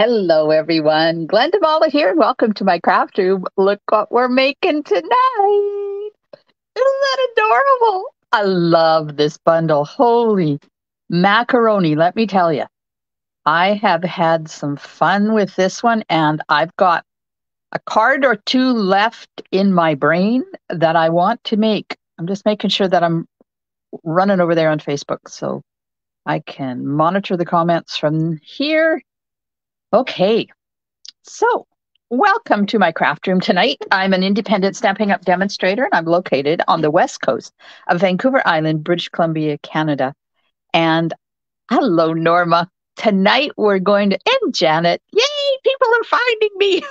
Hello, everyone. Glenda Mala here, and welcome to my craft room. Look what we're making tonight. Isn't that adorable? I love this bundle. Holy macaroni, let me tell you. I have had some fun with this one, and I've got a card or two left in my brain that I want to make. I'm just making sure that I'm running over there on Facebook so I can monitor the comments from here. Okay, so, welcome to my craft room tonight. I'm an independent Stampin' Up demonstrator, and I'm located on the west coast of Vancouver Island, British Columbia, Canada. And hello, Norma. Tonight we're going to, and Janet, yay, people are finding me.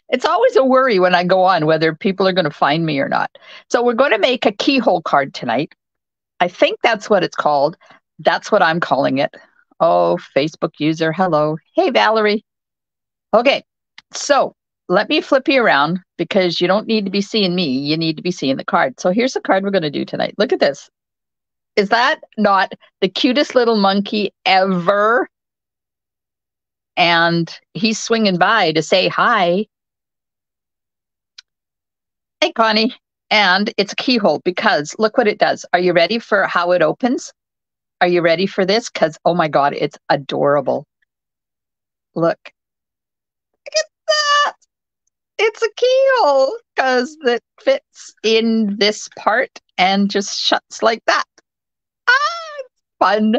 It's always a worry when I go on whether people are going to find me or not. So, we're going to make a keyhole card tonight. I think that's what it's called. That's what I'm calling it. Oh, Facebook user, hello. Hey, Valerie. Okay, so let me flip you around because you don't need to be seeing me. You need to be seeing the card. So here's the card we're going to do tonight. Look at this. Is that not the cutest little monkey ever? And he's swinging by to say hi. Hey, Connie. And it's a keyhole because look what it does. Are you ready for how it opens? Are you ready for this? Because, oh my God, it's adorable. Look. Look at that. It's a keyhole because it fits in this part and just shuts like that. Ah, fun.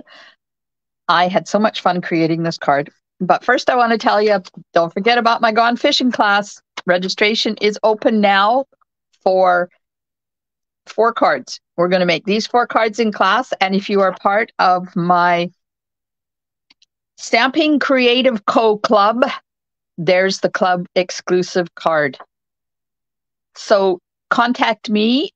I had so much fun creating this card. But first I want to tell you, don't forget about my Gone Fishing class. Registration is open now for 4 cards. We're going to make these 4 cards in class. And if you are part of my Stamping Creative Co. Club, there's the club exclusive card. So contact me,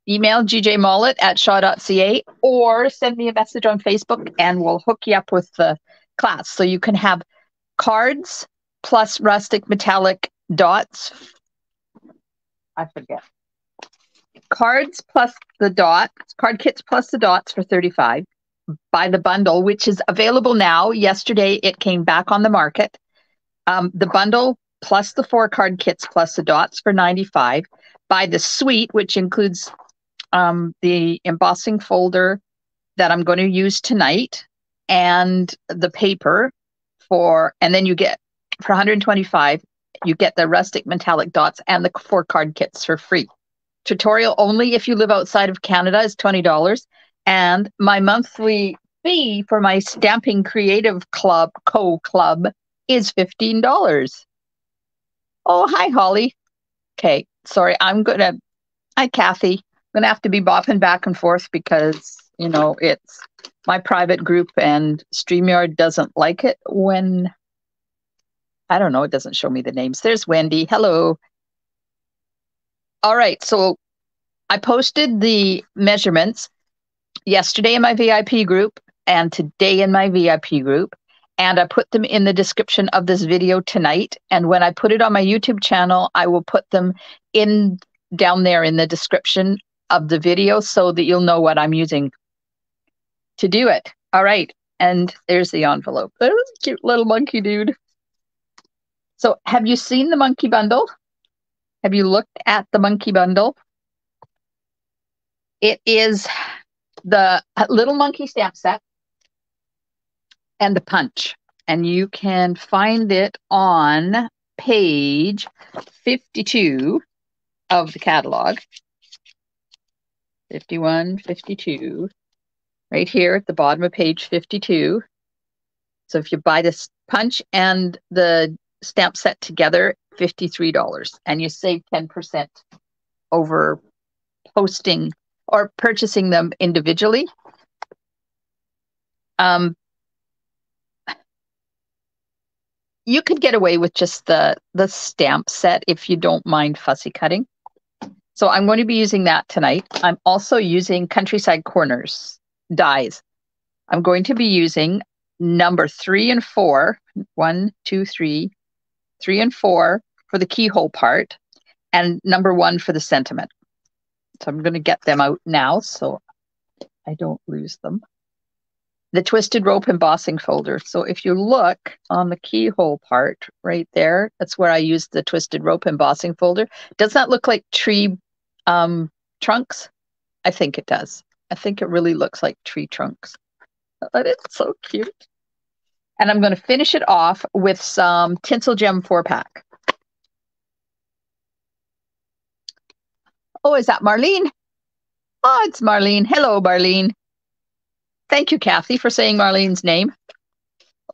email gjmollet@shaw.ca, or send me a message on Facebook and we'll hook you up with the class. So you can have cards plus rustic metallic dots. I forget. Cards plus the dots, card kits plus the dots for $35. Buy the bundle, which is available now. Yesterday it came back on the market. The bundle plus the 4 card kits plus the dots for $95. Buy the suite, which includes the embossing folder that I'm going to use tonight and the paper and then you get, for $125, you get the rustic metallic dots and the 4 card kits for free. Tutorial only if you live outside of Canada is $20. And my monthly fee for my Stamping Creative Club, Co-Club, is $15. Oh, hi, Holly. Okay, sorry, hi, Kathy. I'm going to have to be bopping back and forth because, it's my private group and StreamYard doesn't like it when, I don't know, it doesn't show me the names. There's Wendy. Hello. All right, so I posted the measurements yesterday in my VIP group and today in my VIP group. And I put them in the description of this video tonight. And when I put it on my YouTube channel, I will put them down there in the description of the video so that you'll know what I'm using to do it. All right. And there's the envelope. That was a cute little monkey dude. So have you seen the monkey bundle? Have you looked at the monkey bundle? It is the little monkey stamp set and the punch. And you can find it on page 52 of the catalog. 51, 52, right here at the bottom of page 52. So if you buy this punch and the stamp set together, $53, and you save 10% over posting or purchasing them individually. You could get away with just the stamp set if you don't mind fussy cutting. So I'm going to be using that tonight. I'm also using Countryside Corners dies. I'm going to be using number 3 and 4, 1, 2, 3, 3 and 4 for the keyhole part, and number 1 for the sentiment. So I'm going to get them out now so I don't lose them. the twisted rope embossing folder. So if you look on the keyhole part right there, that's where I used the twisted rope embossing folder. Does that look like tree trunks? I think it does. I think it really looks like tree trunks. But it's so cute. And I'm going to finish it off with some Tinsel Gem 4-pack. Oh, is that Marlene? Oh, it's Marlene. Hello, Marlene. Thank you, Kathy, for saying Marlene's name.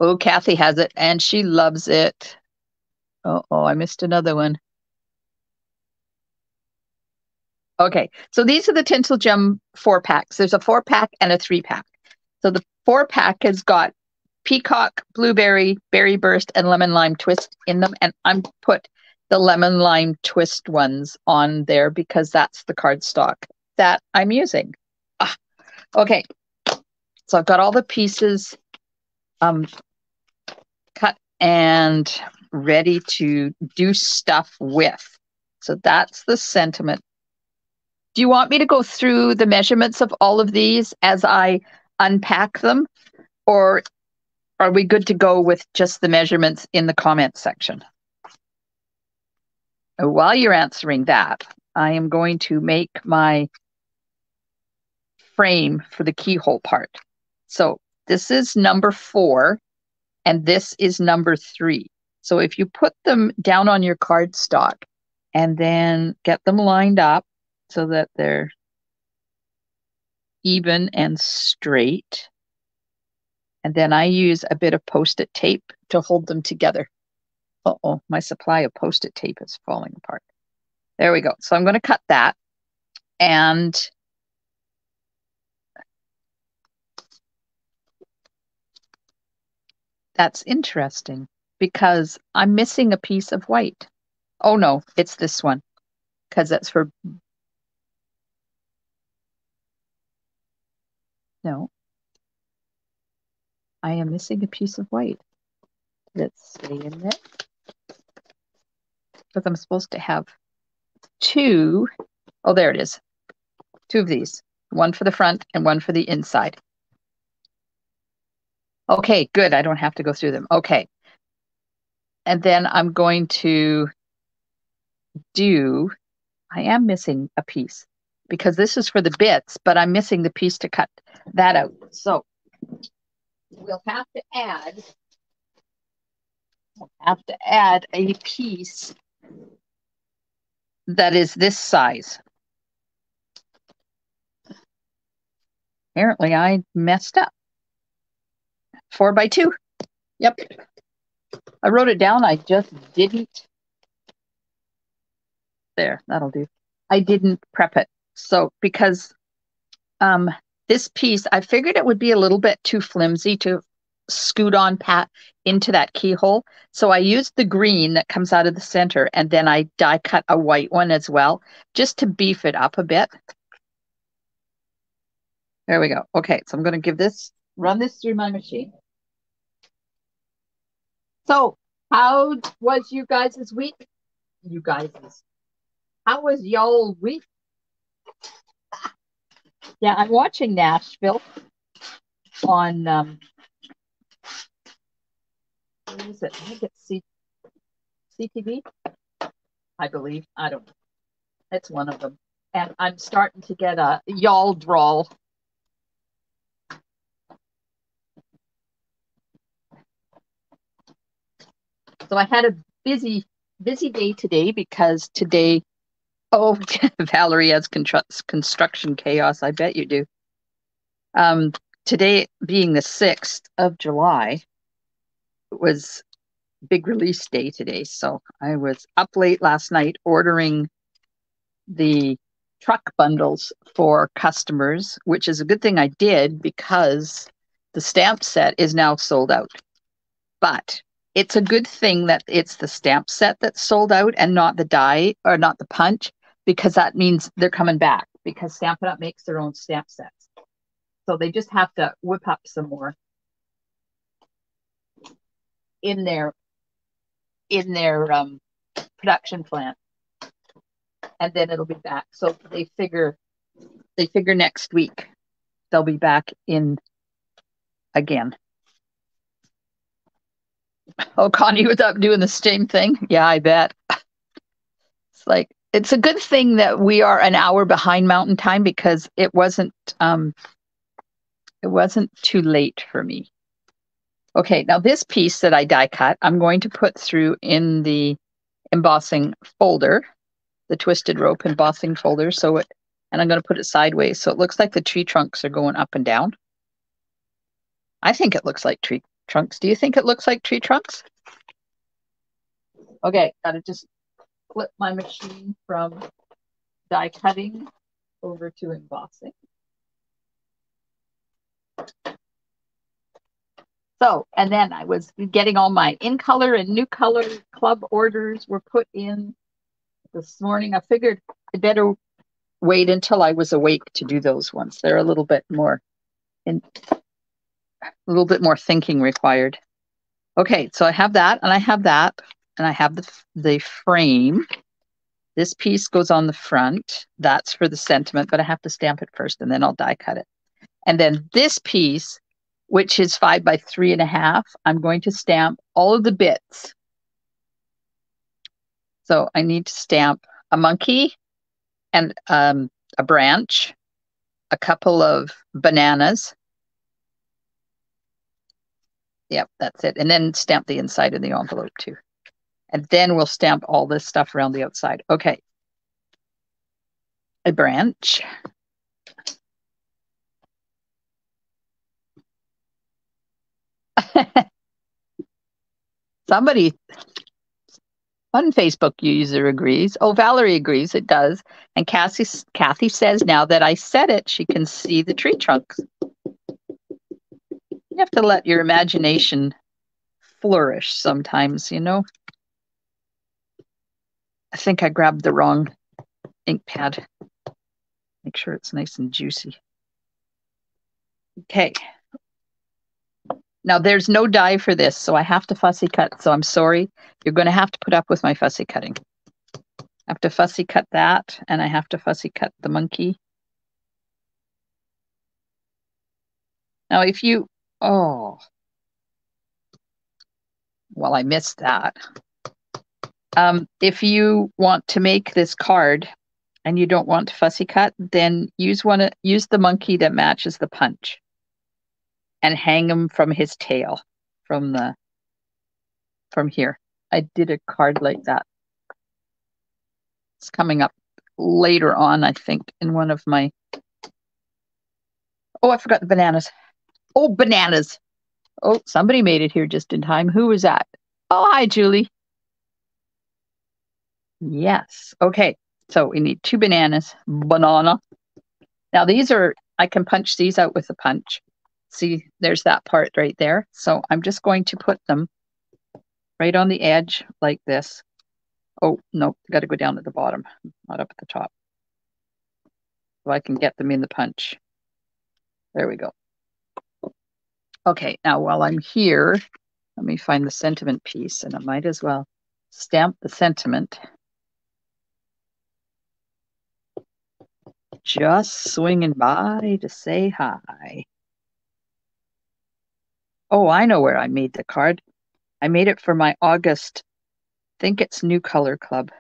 Oh, Kathy has it, and she loves it. Oh, I missed another one. Okay, so these are the Tinsel Gem 4-packs. There's a 4-pack and a 3-pack. So the 4-pack has got peacock, blueberry, berry burst, and lemon lime twist in them. And I'm put the lemon lime twist ones on there because that's the cardstock that I'm using. Okay, so I've got all the pieces cut and ready to do stuff with. So that's the sentiment. Do you want me to go through the measurements of all of these as I unpack them? Or are we good to go with just the measurements in the comments section? While you're answering that, I am going to make my frame for the keyhole part. So this is number 4, and this is number 3. So if you put them down on your cardstock and then get them lined up so that they're even and straight, and then I use a bit of Post-it tape to hold them together. Uh-oh, my supply of Post-it tape is falling apart. There we go. So I'm going to cut that. And that's interesting because I'm missing a piece of white. Oh, no, it's this one because that's for... No. I am missing a piece of white. Let's stay in there. Because I'm supposed to have 2. Oh, there it is. 2 of these. One for the front and one for the inside. Okay, good. I don't have to go through them. Okay. And then I'm going to do... I am missing a piece because this is for the bits, but I'm missing the piece to cut that out. So we'll have to add a piece that is this size. Apparently I messed up. 4 by 2. Yep. I wrote it down. I just didn't. There, that'll do. I didn't prep it. So because this piece, I figured it would be a little bit too flimsy to scoot on into that keyhole. So I used the green that comes out of the center, and then I die cut a white one as well, just to beef it up a bit. There we go. Okay, so I'm going to run this through my machine. So how was you guys' week? How was y'all week? Yeah, I'm watching Nashville on what is it? I think it's CTV, I believe. I don't know. It's one of them. And I'm starting to get a y'all drawl. So I had a busy day today because today, oh, Valerie has construction chaos. I bet you do. Today being the 6th of July, it was big release day today. So I was up late last night ordering the truck bundles for customers, which is a good thing I did because the stamp set is now sold out. But it's a good thing that it's the stamp set that's sold out and not the die or not the punch, because that means they're coming back because Stampin' Up makes their own stamp sets. So they just have to whip up some more in their production plant, and then it'll be back. So they figure next week they'll be back in again. Oh, Connie was up doing the same thing. Yeah, I bet. It's like, it's a good thing that we are an hour behind Mountain Time because it wasn't too late for me. Okay, now this piece that I die cut, I'm going to put through in the embossing folder, the twisted rope embossing folder. And I'm going to put it sideways so it looks like the tree trunks are going up and down. I think it looks like tree trunks. Do you think it looks like tree trunks? Okay, gotta just flip my machine from die cutting over to embossing. So, and then I was getting all my in color and new color club orders were put in this morning. I figured I better wait until I was awake to do those ones. They're a little bit more thinking required. Okay, so I have that, and I have that, and I have the frame. This piece goes on the front. That's for the sentiment, but I have to stamp it first, and then I'll die cut it. And then this piece, which is 5 by 3.5, I'm going to stamp all of the bits. So I need to stamp a monkey and a branch, a couple of bananas. Yep, that's it. And then stamp the inside of the envelope too. And then we'll stamp all this stuff around the outside. Okay. A branch. Somebody, one Facebook user agrees. Oh, Valerie agrees, it does. And Kathy says now that I said it, she can see the tree trunks. You have to let your imagination flourish sometimes, you know. I think I grabbed the wrong ink pad. Make sure it's nice and juicy. Okay. Now there's no die for this, so I have to fussy cut. So I'm sorry. You're going to have to put up with my fussy cutting. I have to fussy cut that, and I have to fussy cut the monkey. Now if you, oh, well, I missed that. If you want to make this card and you don't want to fussy cut, then use the monkey that matches the punch and hang him from his tail from here. I did a card like that. It's coming up later on, I think, in one of my, oh, I forgot the bananas. Oh, bananas. Oh, somebody made it here just in time. Who was that? Oh, hi, Julie. Yes. Okay. So we need 2 bananas. Banana. Now I can punch these out with a punch. See, there's that part right there. So I'm just going to put them right on the edge like this. Oh, no, got to go down at the bottom, not up at the top. So I can get them in the punch. There we go. Okay, now while I'm here, let me find the sentiment piece, and I might as well stamp the sentiment. Just swinging by to say hi. Oh, I know where I made the card. I made it for my August, I think it's New Color Club.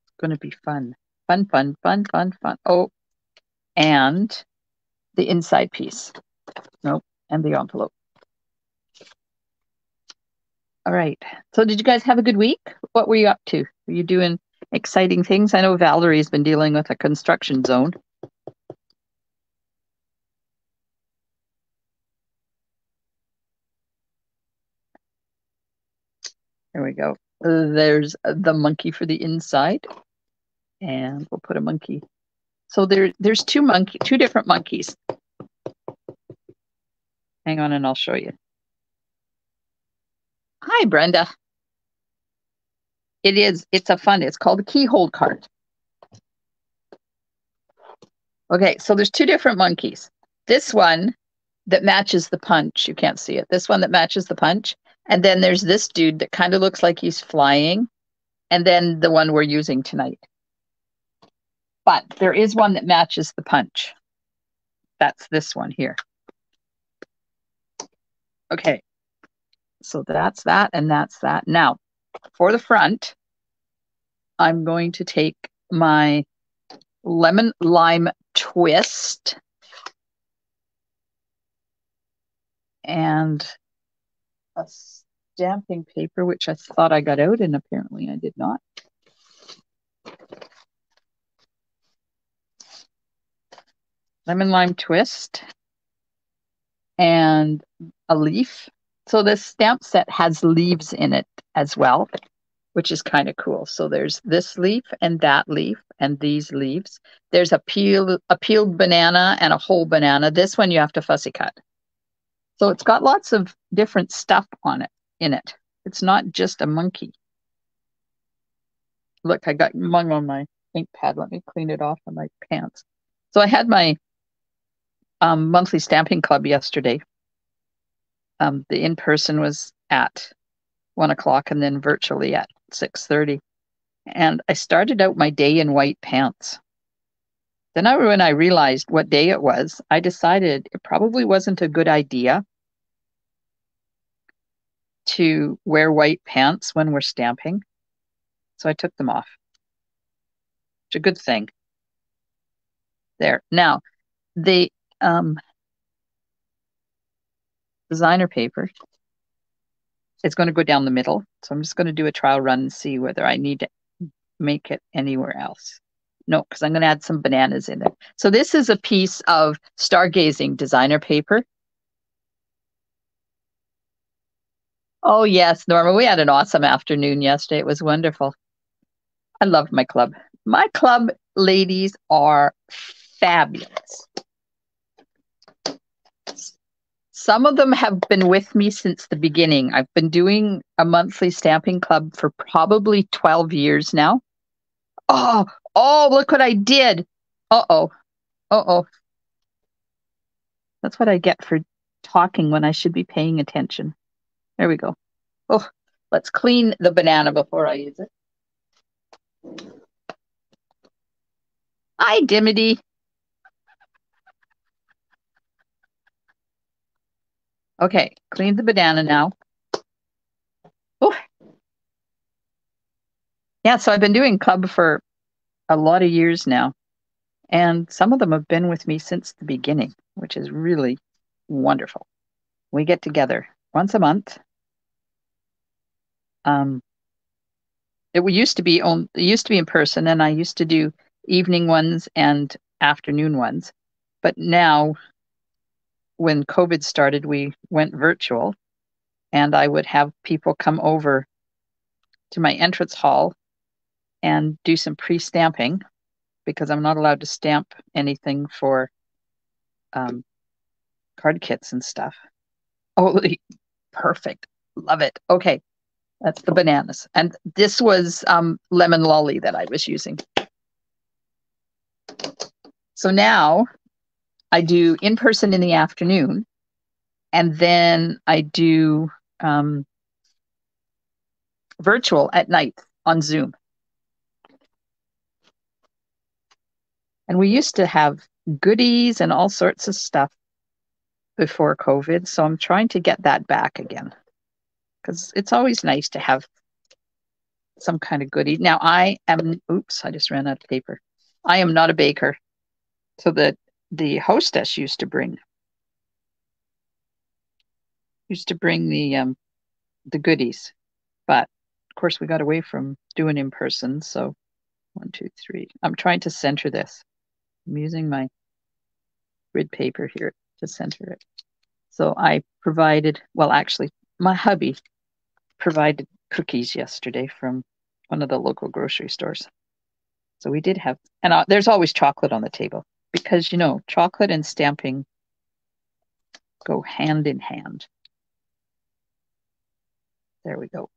It's going to be fun. Fun, fun, fun, fun, fun. Oh, and the inside piece. Nope, and the envelope. All right. So did you guys have a good week? What were you up to? Were you doing exciting things? I know Valerie's been dealing with a construction zone. There we go. There's the monkey for the inside. And we'll put a monkey. So there's two different monkeys. Hang on and I'll show you. Hi, Brenda. It's called a Keyhole Card. Okay, so there's 2 different monkeys. This one that matches the punch, you can't see it. This one that matches the punch. And then there's this dude that kind of looks like he's flying. And then the one we're using tonight. But there is one that matches the punch. That's this one here. Okay, so that's that and that's that. Now, for the front, I'm going to take my lemon lime twist and a stamping paper, which I thought I got out, and apparently I did not. Lemon lime twist and a leaf. So this stamp set has leaves in it as well, which is kind of cool. So there's this leaf and that leaf and these leaves. There's a peeled banana and a whole banana. This one you have to fussy cut. So it's got lots of different stuff on it, in it. It's not just a monkey. Look, I got mung on my ink pad. Let me clean it off on my pants. So I had my monthly stamping club yesterday. The in-person was at 1:00 and then virtually at 6:30. And I started out my day in white pants. Then when I realized what day it was, I decided it probably wasn't a good idea to wear white pants when we're stamping. So I took them off. It's a good thing. There. Now, the designer paper is going to go down the middle. So I'm just going to do a trial run and see whether I need to make it anywhere else. No, because I'm going to add some bananas in it. So this is a piece of stargazing designer paper. Oh, yes, Norma, we had an awesome afternoon yesterday. It was wonderful. I love my club. My club ladies are fabulous. Some of them have been with me since the beginning. I've been doing a monthly stamping club for probably 12 years now. Oh, look what I did. Uh-oh. That's what I get for talking when I should be paying attention. There we go. Oh, let's clean the banana before I use it. Hi, Dimity. Okay, clean the banana now. Oh. Yeah, so I've been doing club for a lot of years now. And some of them have been with me since the beginning, which is really wonderful. We get together once a month. It used to be in person, and I used to do evening ones and afternoon ones. But now, when COVID started, we went virtual, and I would have people come over to my entrance hall and do some pre-stamping because I'm not allowed to stamp anything for card kits and stuff. Oh, perfect. Love it. Okay. That's the bananas. And this was lemon lolly that I was using. So now I do in person in the afternoon, and then I do virtual at night on Zoom. And we used to have goodies and all sorts of stuff before COVID. So I'm trying to get that back again because it's always nice to have some kind of goodie. Now I just ran out of paper. I am not a baker. So the hostess used to bring the goodies, but of course we got away from doing in person. So 1, 2, 3. I'm trying to center this. I'm using my grid paper here to center it. So I provided, my hubby provided cookies yesterday from one of the local grocery stores. So we did have, and there's always chocolate on the table because, chocolate and stamping go hand in hand. There we go.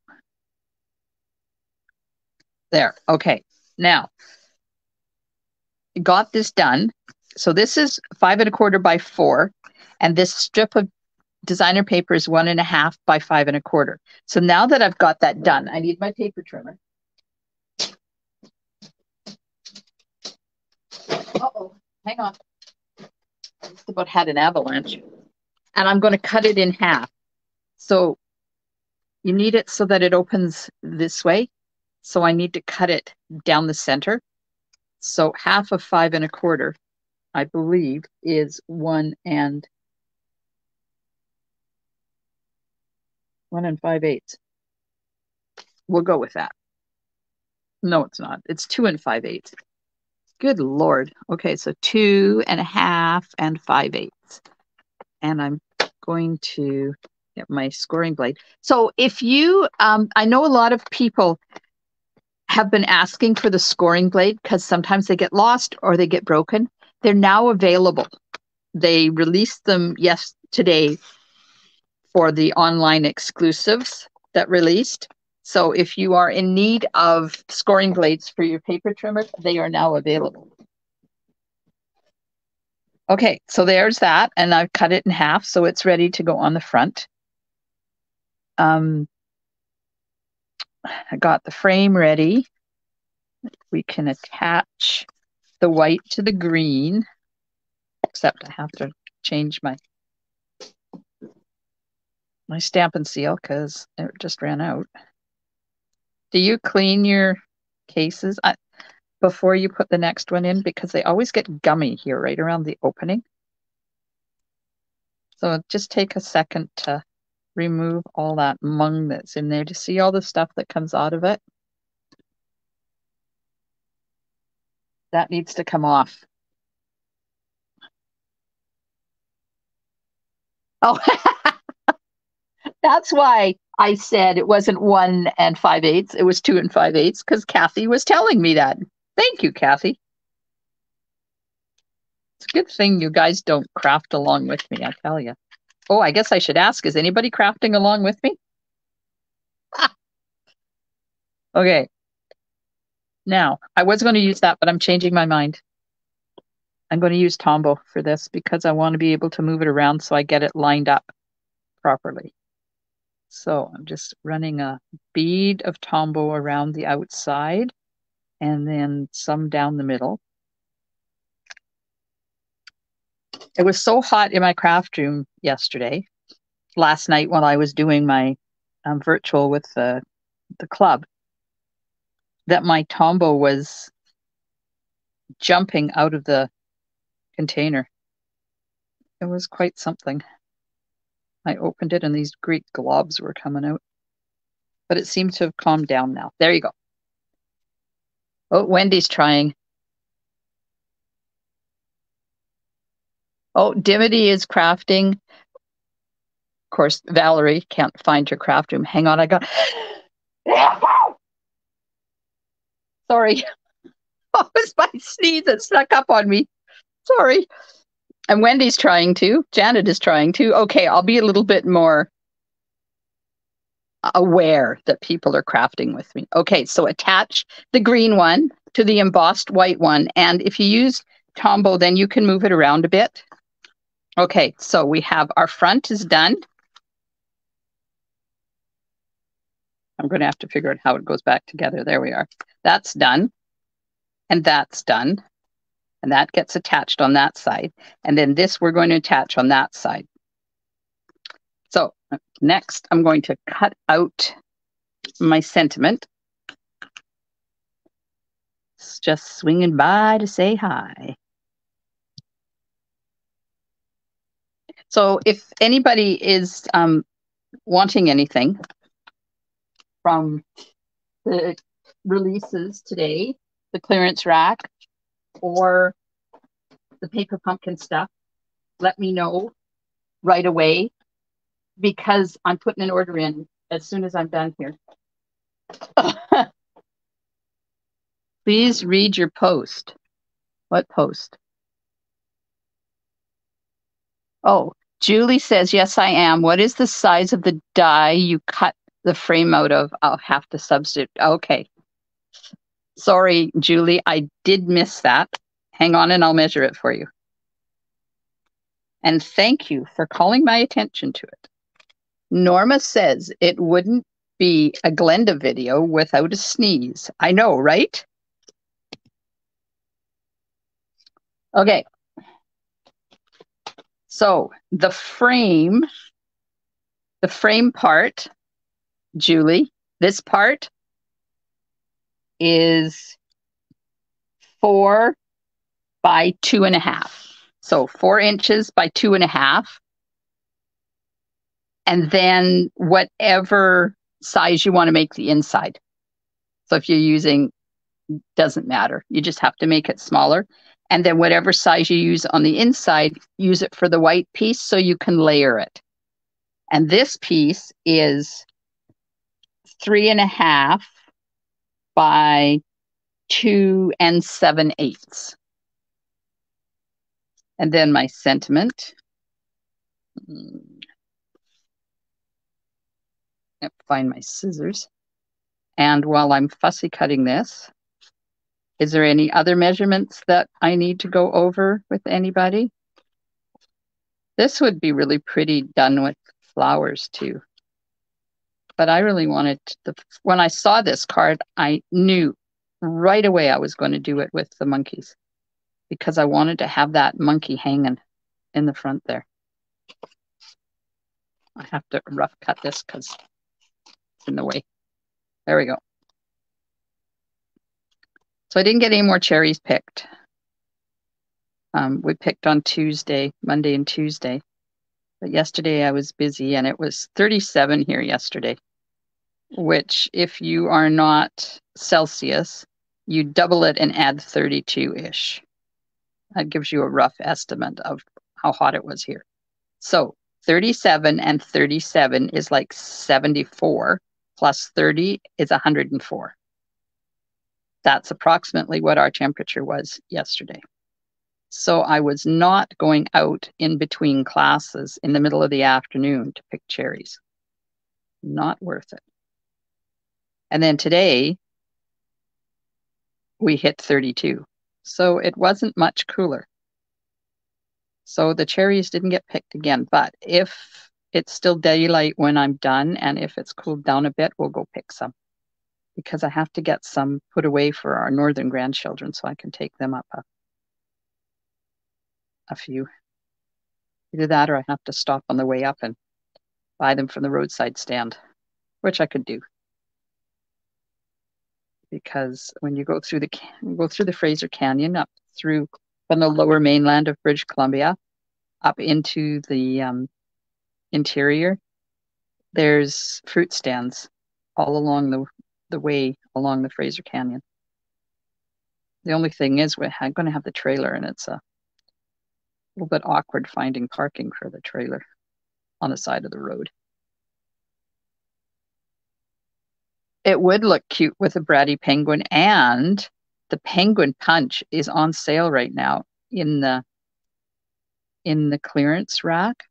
There. Okay. Now, got this done. So this is 5 1/4 by 4, and this strip of designer paper is 1 1/2 by 5 1/4. So now that I've got that done, I need my paper trimmer. Uh-oh, hang on. Just about had an avalanche. And I'm going to cut it in half. So you need it so that it opens this way. So I need to cut it down the center. So half of 5 1/4, I believe, is 1 5/8. We'll go with that. No, it's not. It's 2 5/8. Good Lord. Okay, so 2 1/2 and 5/8. And I'm going to get my scoring blade. So if you, I know a lot of people have been asking for the scoring blade because sometimes they get lost or they get broken. They're now available. They released them today for the online exclusives that released. So if you are in need of scoring blades for your paper trimmer, they are now available. Okay, so there's that, and I've cut it in half, so it's ready to go on the front. I got the frame ready. We can attach the white to the green, except I have to change my Stampin' Seal because it just ran out. Do you clean your cases before you put the next one in? Because they always get gummy here right around the opening. So just take a second to remove all that mung that's in there. To see all the stuff that comes out of it? That needs to come off. Oh, that's why I said it wasn't 1 5/8. It was 2 5/8 because Kathy was telling me that. Thank you, Kathy. It's a good thing you guys don't craft along with me, I tell you. Oh, I guess I should ask, is anybody crafting along with me? Okay. Now, I was going to use that, but I'm changing my mind. I'm going to use Tombow for this because I want to be able to move it around so I get it lined up properly. So I'm just running a bead of Tombow around the outside and then some down the middle. It was so hot in my craft room last night while I was doing my virtual with the club, that my Tombow was jumping out of the container. It was quite something. I opened it and these great globs were coming out. But it seems to have calmed down now. There you go. Oh, Wendy's trying. Oh, Dimity is crafting. Of course, Valerie can't find her craft room. Hang on, I got... Sorry. Oh, it's my sneeze that snuck up on me. Sorry. And Wendy's trying to. Janet is trying to. Okay, I'll be a little bit more aware that people are crafting with me. Okay, so attach the green one to the embossed white one. And if you use Tombow, then you can move it around a bit. Okay, so we have our front is done. I'm going to have to figure out how it goes back together. There we are. That's done. And that's done. And that gets attached on that side. And then this we're going to attach on that side. So next, I'm going to cut out my sentiment. It's just swinging by to say hi. So if anybody is wanting anything from the releases today, the clearance rack, or the paper pumpkin stuff, let me know right away because I'm putting an order in as soon as I'm done here. Please read your post. What post? Oh, Julie says, yes, I am. What is the size of the die you cut the frame out of? I'll have to substitute. Okay. Sorry, Julie, I did miss that. Hang on and I'll measure it for you. And thank you for calling my attention to it. Norma says it wouldn't be a Glenda video without a sneeze. I know, right? Okay. So the frame part, Julie, this part is 4 by 2.5. So 4 inches by 2.5. And then whatever size you want to make the inside. So if you're using, doesn't matter. You just have to make it smaller. And then whatever size you use on the inside, use it for the white piece so you can layer it. And this piece is 3.5 by 2 7/8. And then my sentiment. Find my scissors. And while I'm fussy cutting this, is there any other measurements that I need to go over with anybody? This would be really pretty done with flowers too. But I really wanted when I saw this card, I knew right away I was going to do it with the monkeys because I wanted to have that monkey hanging in the front there. I have to rough cut this because it's in the way. There we go. So I didn't get any more cherries picked. We picked on Tuesday, Monday and Tuesday. But yesterday I was busy and it was 37 here yesterday, which if you are not Celsius, you double it and add 32-ish. That gives you a rough estimate of how hot it was here. So 37 and 37 is like 74 plus 30 is 104. That's approximately what our temperature was yesterday. So I was not going out in between classes in the middle of the afternoon to pick cherries. Not worth it. And then today, we hit 32. So it wasn't much cooler. So the cherries didn't get picked again. But if it's still daylight when I'm done, and if it's cooled down a bit, we'll go pick some. Because I have to get some put away for our northern grandchildren so I can take them up a few. Either that or I have to stop on the way up and buy them from the roadside stand, which I could do. Because when you go through the Fraser Canyon up through from the lower mainland of British Columbia up into the interior, there's fruit stands all along the way along the Fraser Canyon. The only thing is we're going to have the trailer, and it's a little bit awkward finding parking for the trailer on the side of the road. It would look cute with a bratty penguin, and the penguin punch is on sale right now in the clearance rack.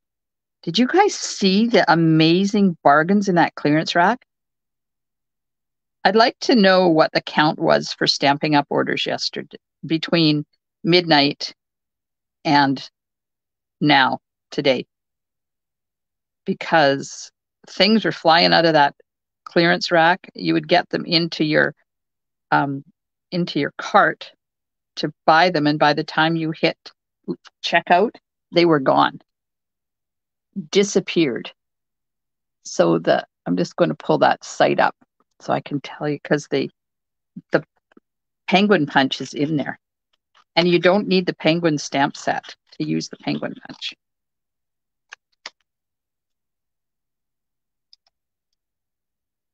Did you guys see the amazing bargains in that clearance rack? I'd like to know what the count was for Stampin' Up orders yesterday between midnight and now, today. Because things were flying out of that clearance rack. You would get them into your cart to buy them, and by the time you hit checkout, they were gone, disappeared. So I'm just going to pull that site up so I can tell you, because the penguin punch is in there, and you don't need the penguin stamp set to use the penguin punch.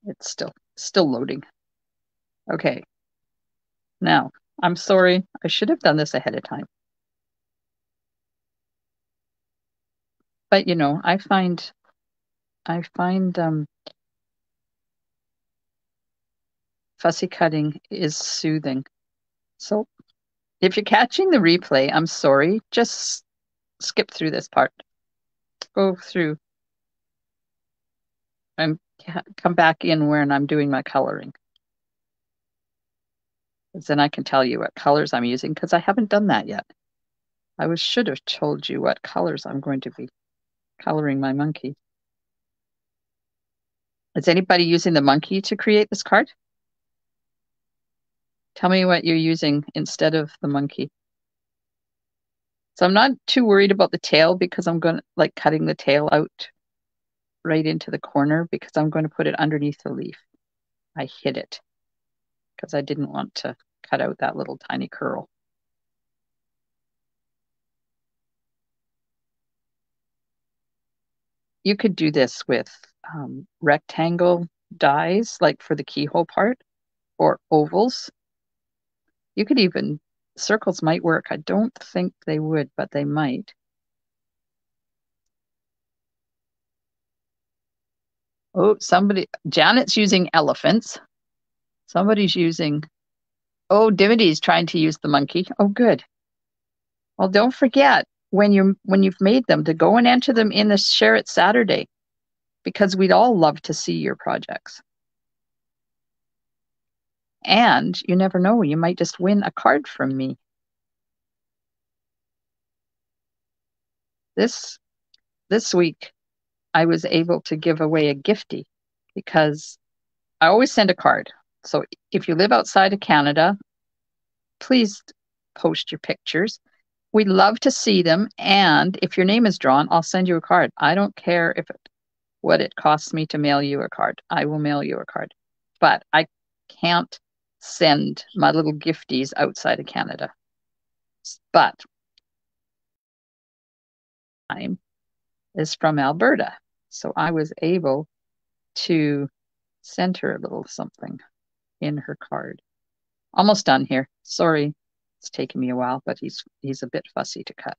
It's still loading. Okay. Now, I'm sorry. I should have done this ahead of time. But you know, I find fussy cutting is soothing. So if you're catching the replay, I'm sorry. Just skip through this part. Go through and come back in when I'm doing my coloring. Because then I can tell you what colors I'm using, because I haven't done that yet. I should have told you what colors I'm going to be coloring my monkey. Is anybody using the monkey to create this card? Tell me what you're using instead of the monkey. So I'm not too worried about the tail because I'm going to like cutting the tail out right into the corner because I'm going to put it underneath the leaf. I hid it because I didn't want to cut out that little tiny curl. You could do this with rectangle dies, like for the keyhole part, or ovals. You could even, circles might work. I don't think they would, but they might. Oh, Janet's using elephants. Somebody's using, oh, Dimity's trying to use the monkey. Oh, good. Well, don't forget when you've made them to go and enter them in the Share It Saturday, because we'd all love to see your projects. And you never know, you might just win a card from me. This week, I was able to give away a giftie because I always send a card. So if you live outside of Canada, please post your pictures. We'd love to see them. And if your name is drawn, I'll send you a card. I don't care what it costs me to mail you a card. I will mail you a card. But I can't send my little gifties outside of Canada. But time is from Alberta. So I was able to send her a little something in her card. Almost done here. Sorry, it's taken me a while, but he's a bit fussy to cut.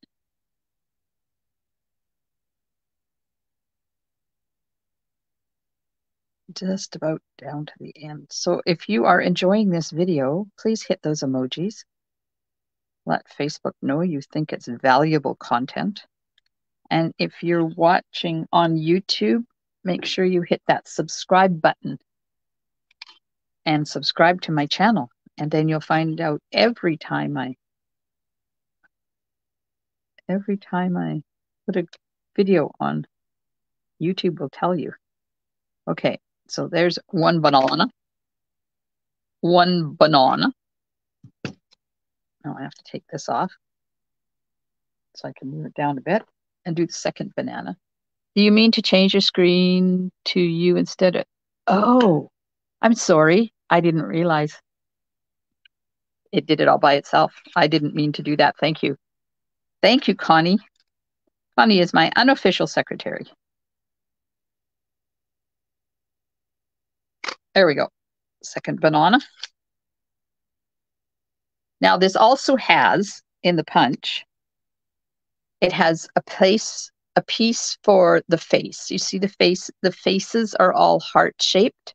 Just about down to the end. So if you are enjoying this video, please hit those emojis. Let Facebook know you think it's valuable content. And if you're watching on YouTube, make sure you hit that subscribe button and subscribe to my channel. And then you'll find out every time I put a video on, YouTube will tell you. Okay, so there's one banana. Now I have to take this off so I can move it down a bit and do the second banana. Do you mean to change your screen to you instead of... Oh, I'm sorry. I didn't realize. It did it all by itself. I didn't mean to do that. Thank you. Thank you, Connie. Connie is my unofficial secretary. There we go. Second banana. Now this also has, in the punch, it has a piece for the face. You see the face? The faces are all heart-shaped.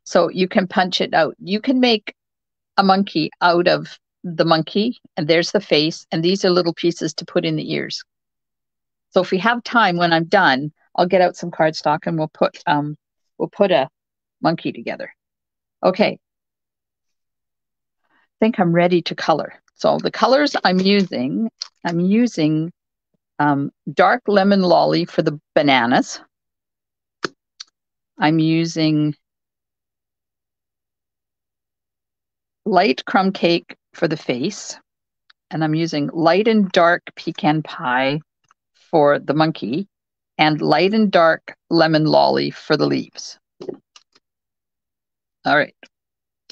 So you can punch it out. You can make a monkey out of the monkey, and there's the face, and these are little pieces to put in the ears. So if we have time when I'm done, I'll get out some cardstock and we'll put a monkey together. Okay. I think I'm ready to color. So the colors I'm using dark lemon lolly for the bananas. I'm using light crumb cake for the face. And I'm using light and dark pecan pie for the monkey. And light and dark lemon lolly for the leaves. All right.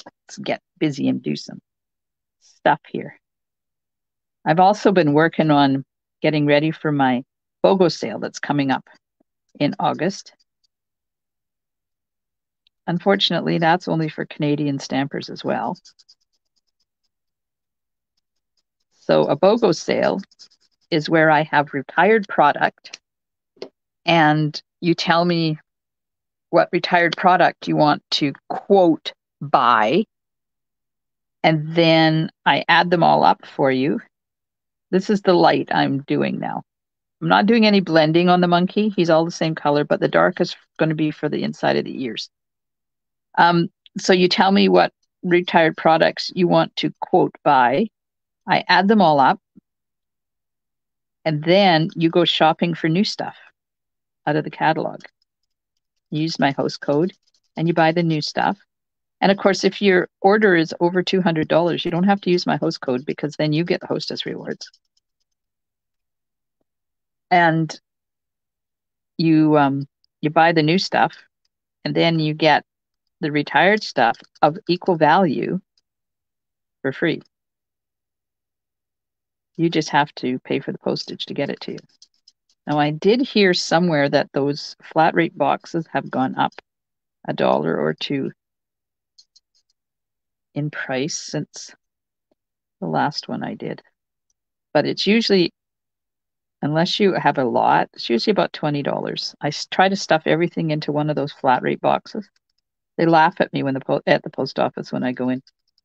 Let's get busy and do some stuff here. I've also been working on getting ready for my BOGO sale that's coming up in August. Unfortunately, that's only for Canadian stampers as well. So a BOGO sale is where I have retired product and you tell me what retired product you want to quote buy, and then I add them all up for you. This is the light I'm doing now. I'm not doing any blending on the monkey. He's all the same color, but the dark is going to be for the inside of the ears. So you tell me what retired products you want to quote buy. I add them all up. And then you go shopping for new stuff out of the catalog. You use my host code and you buy the new stuff. And of course, if your order is over $200, you don't have to use my host code because then you get the hostess rewards. and you buy the new stuff, and then you get the retired stuff of equal value for free. You just have to pay for the postage to get it to you. Now, I did hear somewhere that those flat rate boxes have gone up $1 or $2 in price since the last one I did. But it's usually, unless you have a lot, it's usually about $20. I try to stuff everything into one of those flat rate boxes. They laugh at me when at the post office when I go in,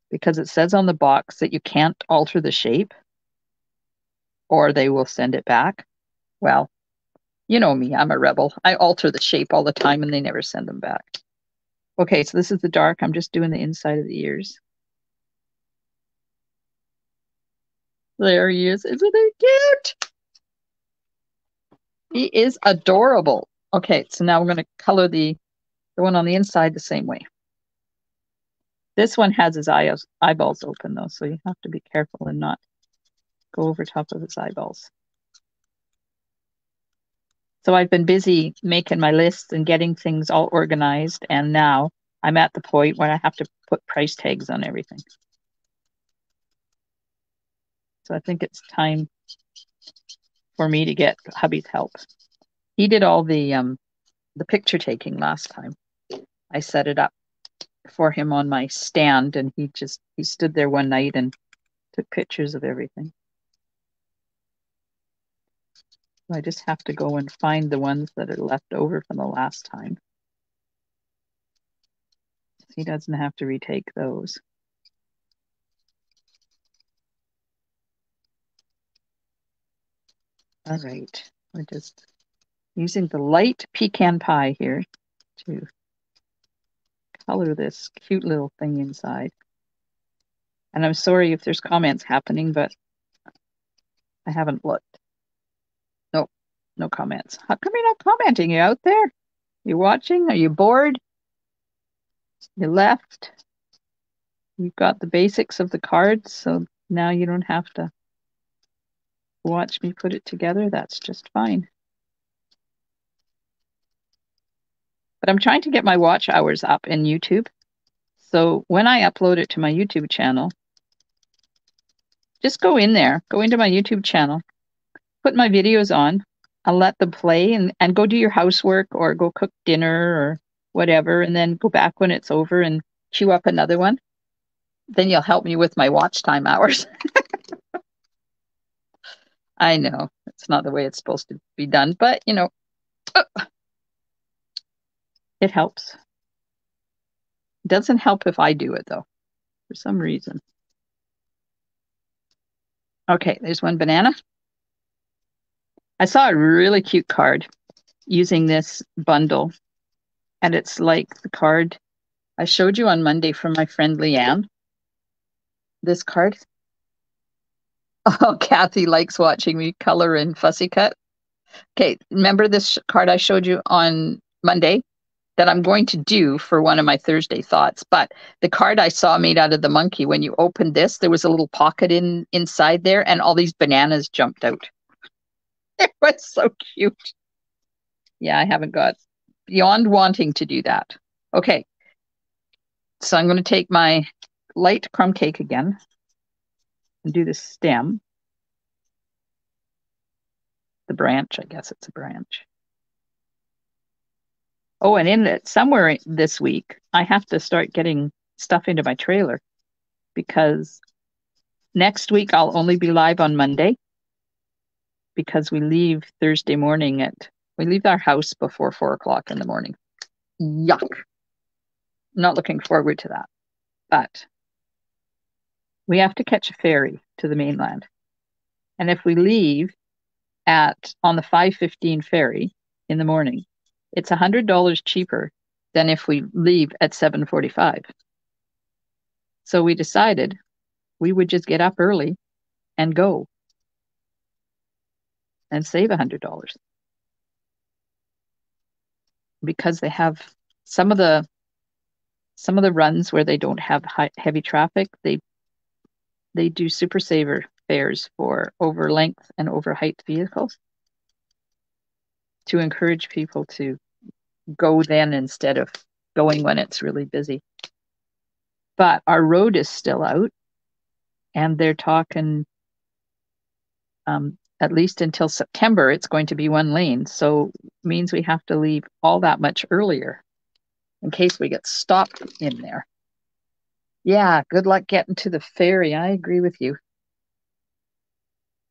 because it says on the box that you can't alter the shape or they will send it back. Well, you know me, I'm a rebel. I alter the shape all the time and they never send them back. Okay, so this is the dark. I'm just doing the inside of the ears. There he is. Isn't he cute? He is adorable. Okay, so now we're going to color the one on the inside the same way. This one has his eyeballs open, though, so you have to be careful and not go over top of his eyeballs. So I've been busy making my lists and getting things all organized, and now I'm at the point where I have to put price tags on everything. So I think it's time for me to get hubby's help. He did all the picture taking last time. I set it up for him on my stand, and he stood there one night and took pictures of everything. I just have to go and find the ones that are left over from the last time. He doesn't have to retake those. All right, we're just using the light pecan pie here to color this cute little thing inside. And I'm sorry if there's comments happening, but I haven't looked. Nope, no comments. How come you're not commenting? You out there? You watching? Are you bored? You left? You've got the basics of the cards, so now you don't have to watch me put it together. That's just fine. But I'm trying to get my watch hours up in YouTube. So when I upload it to my YouTube channel, just go in there, go into my YouTube channel, put my videos on, I'll let them play and go do your housework or go cook dinner or whatever, and then go back when it's over and queue up another one. Then you'll help me with my watch time hours. I know it's not the way it's supposed to be done, but you know, it helps. It doesn't help if I do it though, for some reason. Okay, there's one banana. I saw a really cute card using this bundle, and it's like the card I showed you on Monday from my friend Leanne. This card. Oh, Kathy likes watching me color in Fussy Cut. Okay, remember this card I showed you on Monday that I'm going to do for one of my Thursday thoughts? But the card I saw made out of the monkey, when you opened this, there was a little pocket inside there, and all these bananas jumped out. It was so cute. Yeah, I haven't got beyond wanting to do that. Okay, so I'm going to take my light crumb cake again and do the stem. The branch, I guess it's a branch. Oh, and in it, somewhere this week, I have to start getting stuff into my trailer, because next week I'll only be live on Monday, because we leave Thursday morning we leave our house before 4 o'clock in the morning. Yuck. Not looking forward to that. But we have to catch a ferry to the mainland. And if we leave on the 5:15 ferry in the morning, it's $100 cheaper than if we leave at 7:45. So we decided we would just get up early and go and save $100, because they have some of the runs where they don't have heavy traffic. They do super saver fares for over length and over height vehicles. to encourage people to go then instead of going when it's really busy. But our road is still out, and they're talking at least until September, it's going to be one lane. So means we have to leave all that much earlier in case we get stopped in there. Yeah, good luck getting to the ferry. I agree with you.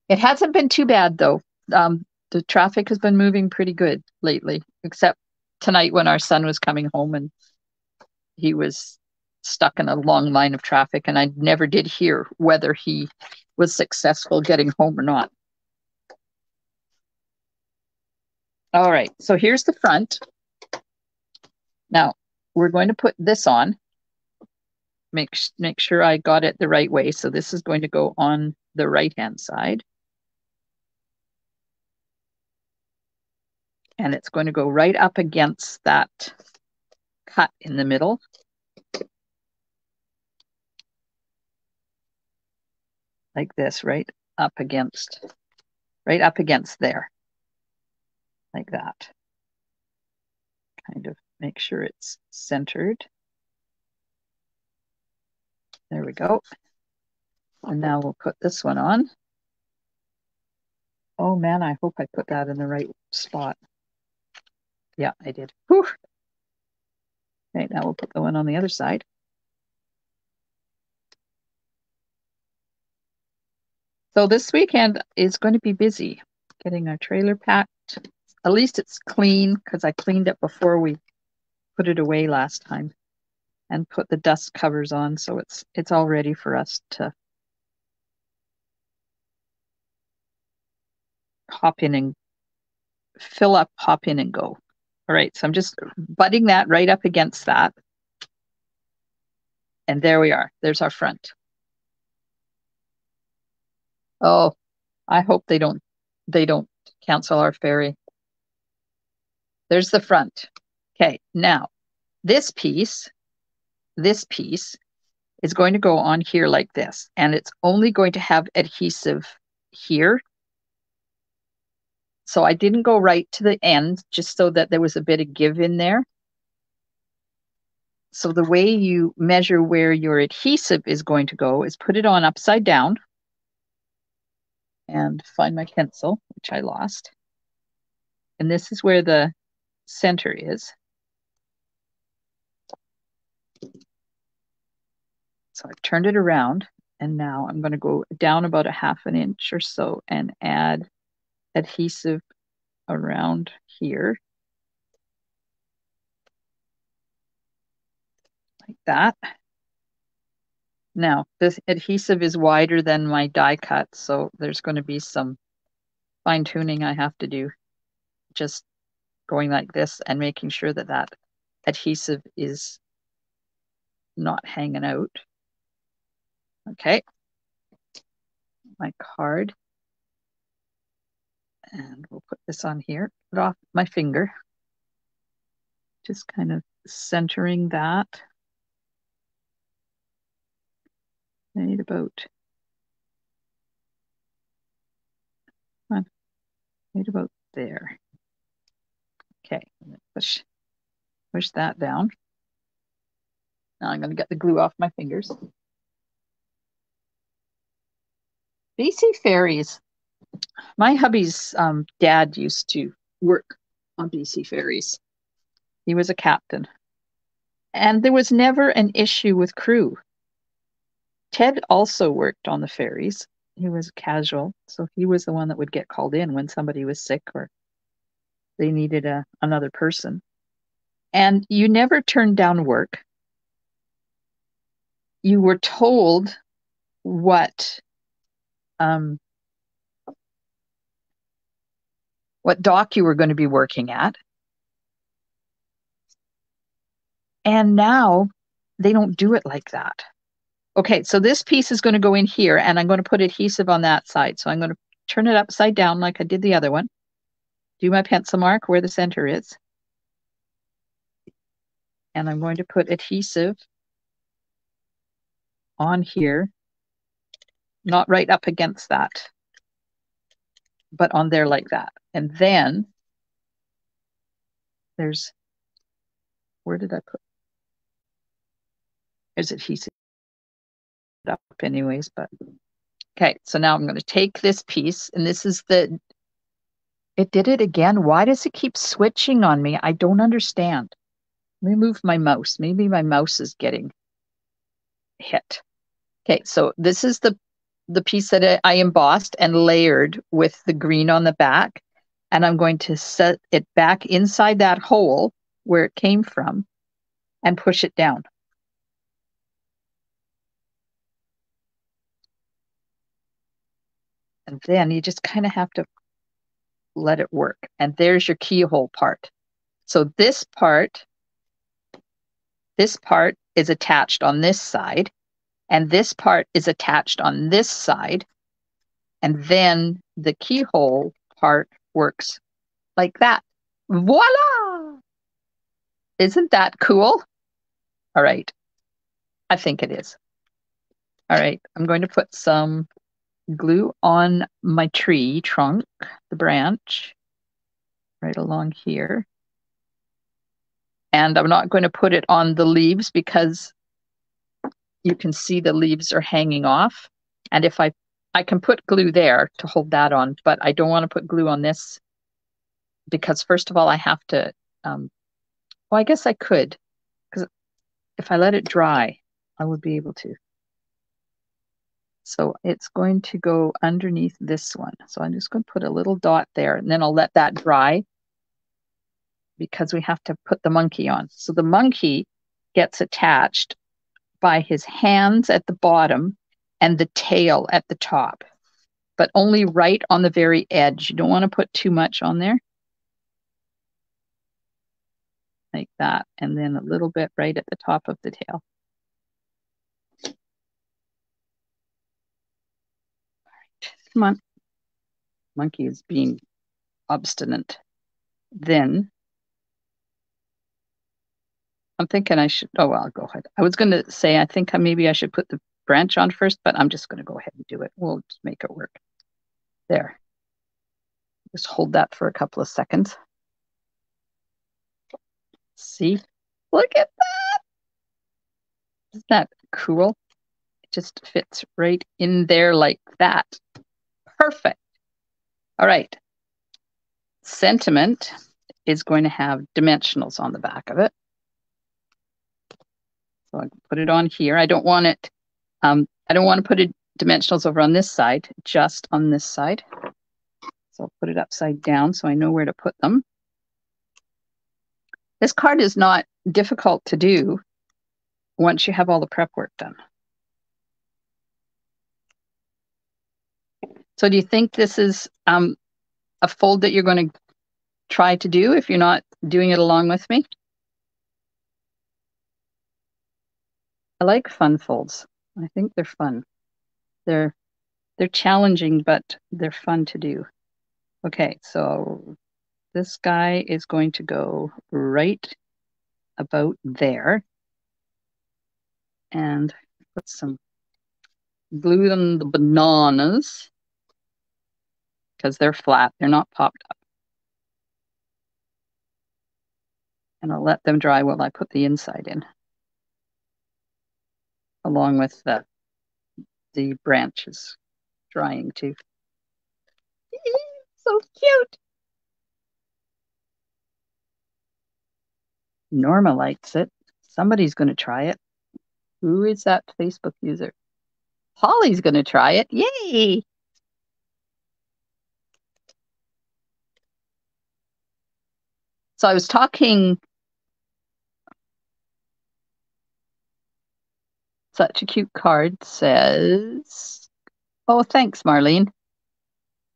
It hasn't been too bad, though. The traffic has been moving pretty good lately, except tonight when our son was coming home and he was stuck in a long line of traffic, and I never did hear whether he was successful getting home or not. All right, so here's the front. Now, we're going to put this on. Make sure I got it the right way. So this is going to go on the right-hand side. And it's going to go right up against that cut in the middle. Like this, right up against there. Like that. Kind of make sure it's centered. There we go. And now we'll put this one on. Oh man, I hope I put that in the right spot. Yeah, I did. Whew. Okay, now we'll put the one on the other side. So this weekend is going to be busy getting our trailer packed. At least it's clean because I cleaned it before we put it away last time and put the dust covers on, so it's all ready for us to hop in and fill up, hop in and go. All right, so I'm just butting that right up against that. And there we are. There's our front. Oh, I hope they don't cancel our ferry. There's the front. Okay, now this piece is going to go on here like this, and it's only going to have adhesive here. So I didn't go right to the end just so that there was a bit of give in there. So the way you measure where your adhesive is going to go is put it on upside down and find my pencil, which I lost. And this is where the center is. So I've turned it around, and now I'm going to go down about a half an inch or so and add adhesive around here. Like that. Now, this adhesive is wider than my die cut, so there's going to be some fine tuning I have to do. Just going like this and making sure that that adhesive is not hanging out. Okay. My card. And we'll put this on here. Put off my finger. Just kind of centering that. Right about there. Okay, push that down. Now I'm going to get the glue off my fingers. BC ferries. My hubby's dad used to work on BC ferries. He was a captain. And there was never an issue with crew. Ted also worked on the ferries. He was casual, so he was the one that would get called in when somebody was sick or they needed another person. And you never turned down work. You were told what dock you were going to be working at. And now they don't do it like that. Okay, so this piece is going to go in here, and I'm going to put adhesive on that side. So I'm going to turn it upside down like I did the other one. Do my pencil mark where the center is. And I'm going to put adhesive on here, not right up against that, but on there like that. And then there's, where did I put? There's adhesive up anyways, but okay. So now I'm going to take this piece, and this is the, it did it again. Why does it keep switching on me? I don't understand. Let me move my mouse. Maybe my mouse is getting hit. Okay, so this is the piece that I embossed and layered with the green on the back. And I'm going to set it back inside that hole where it came from and push it down. And then you just kind of have to let it work. And there's your keyhole part. So this part is attached on this side, and this part is attached on this side. And then the keyhole part works like that. Voila! Isn't that cool? All right. I think it is. All right. I'm going to put some glue on my tree trunk, the branch, right along here. And I'm not going to put it on the leaves because you can see the leaves are hanging off. And if I can put glue there to hold that on, but I don't want to put glue on this because first of all, I have to, well, I guess I could, because if I let it dry, I would be able to. So it's going to go underneath this one. So I'm just going to put a little dot there, and then I'll let that dry because we have to put the monkey on. So the monkey gets attached by his hands at the bottom and the tail at the top, but only right on the very edge. You don't want to put too much on there. Like that. And then a little bit right at the top of the tail. All right. Come on. Monkey is being obstinate. Then I'm thinking I should, oh, well, I'll go ahead. I was going to say, I think maybe I should put the branch on first, but I'm just going to go ahead and do it. We'll just make it work. There. Just hold that for a couple of seconds. See? Look at that. Isn't that cool? It just fits right in there like that. Perfect. All right. Sentiment is going to have dimensionals on the back of it. So I can put it on here. I don't want it, I don't want to put it dimensionals over on this side, just on this side. So I'll put it upside down so I know where to put them. This card is not difficult to do once you have all the prep work done. So do you think this is a fold that you're going to try to do if you're not doing it along with me? I like fun folds. I think they're fun. They're challenging, but they're fun to do. Okay, so this guy is going to go right about there. And put some glue on the bananas because they're flat. They're not popped up. And I'll let them dry while I put the inside in, along with the branches drying too. So cute. Norma likes it. Somebody's going to try it. Who is that Facebook user? Holly's going to try it. Yay! So I was talking, such a cute card says, oh, thanks, Marlene.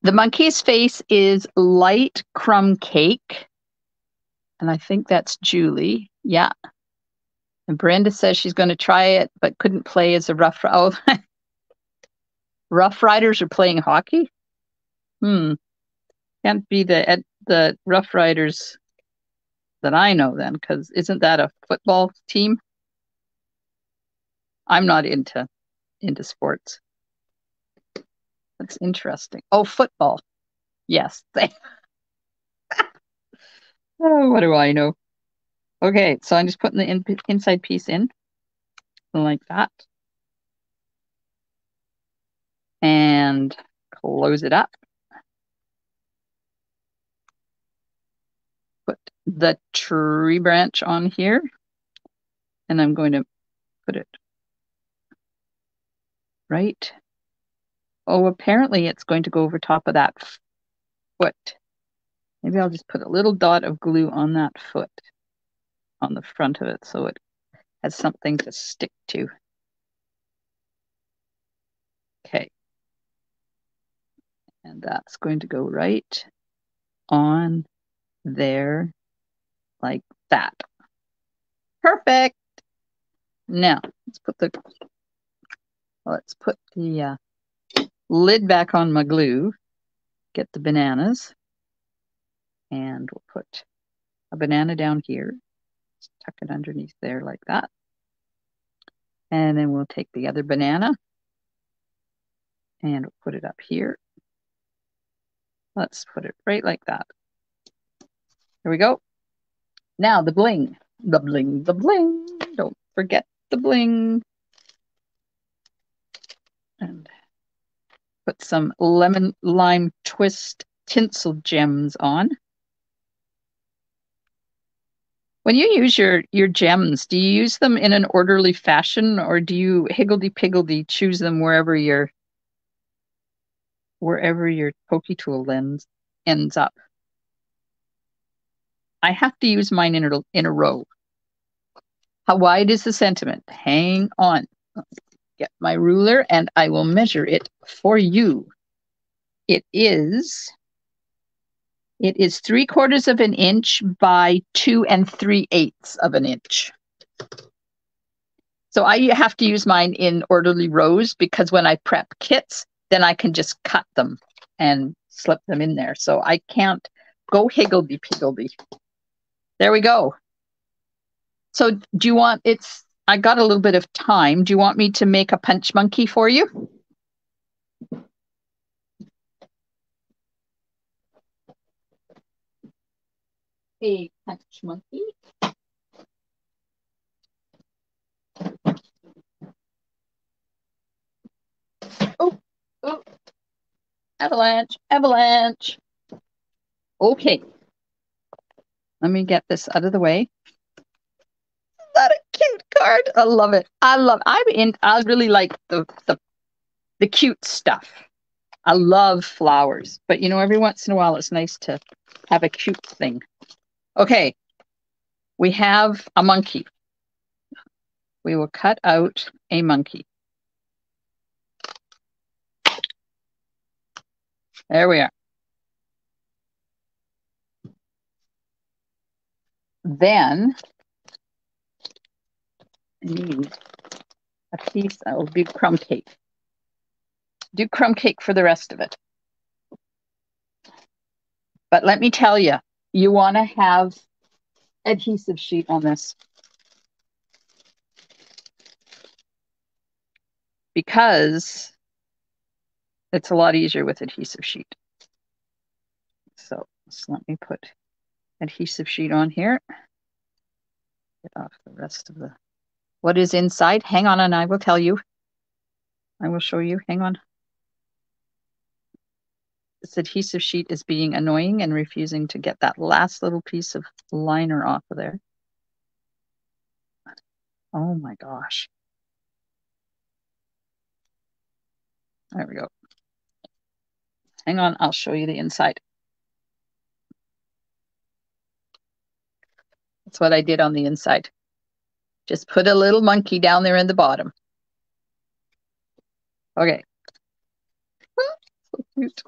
The monkey's face is light crumb cake. And I think that's Julie. Yeah. And Brenda says she's going to try it, but couldn't play as a Rough. Oh, Rough Riders are playing hockey? Can't be the Rough Riders that I know then, because isn't that a football team? I'm not into sports. That's interesting. Oh, football. Yes. Oh, what do I know? Okay, so I'm just putting the inside piece in like that. And close it up. Put the tree branch on here. And I'm going to put it right. Oh, apparently it's going to go over top of that foot. Maybe I'll just put a little dot of glue on that foot on the front of it so it has something to stick to. Okay. And that's going to go right on there like that. Perfect. Now let's put the lid back on my glue. Get the bananas, and we'll put a banana down here. Just tuck it underneath there like that. And then we'll take the other banana and we'll put it up here. Let's put it right like that. Here we go. Now the bling. The bling, the bling. Don't forget the bling. And put some lemon lime twist tinsel gems on. When you use your gems, do you use them in an orderly fashion, or do you higgledy-piggledy choose them wherever your pokey tool ends up? I have to use mine in a row. How wide is the sentiment? Hang on. Get my ruler and I will measure it for you. It is 3/4 of an inch by 2 3/8 of an inch. So I have to use mine in orderly rows because when I prep kits, then I can just cut them and slip them in there. So I can't go higgledy-piggledy. There we go. So do you want, I got a little bit of time. Do you want me to make a punch monkey for you? A punch monkey. Oh, avalanche, avalanche. Okay. Let me get this out of the way. Is that a cute card? I love it. I really like the cute stuff. I love flowers, but you know, every once in a while it's nice to have a cute thing. Okay. We have a monkey. We will cut out a monkey. There we are. Then I need a piece. I'll do crumb cake. Do crumb cake for the rest of it. But let me tell you, you want to have adhesive sheet on this. Because it's a lot easier with adhesive sheet. So let me put adhesive sheet on here. Get off the rest of the, what is inside. Hang on and I will tell you. I will show you. Hang on. This adhesive sheet is being annoying and refusing to get that last little piece of liner off of there. Oh my gosh. There we go. Hang on, I'll show you the inside. That's what I did on the inside. Just put a little monkey down there in the bottom. Okay. So cute.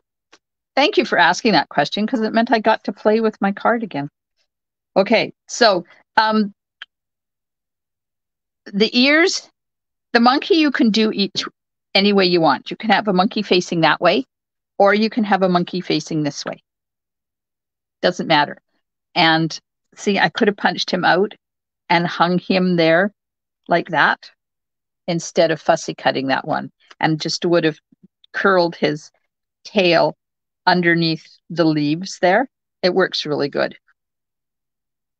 Thank you for asking that question because it meant I got to play with my card again. Okay, so the ears, the monkey you can do each any way you want. You can have a monkey facing that way, or you can have a monkey facing this way. Doesn't matter. And see, I could have punched him out and hung him there like that instead of fussy cutting that one, and just would have curled his tail underneath the leaves there. It works really good.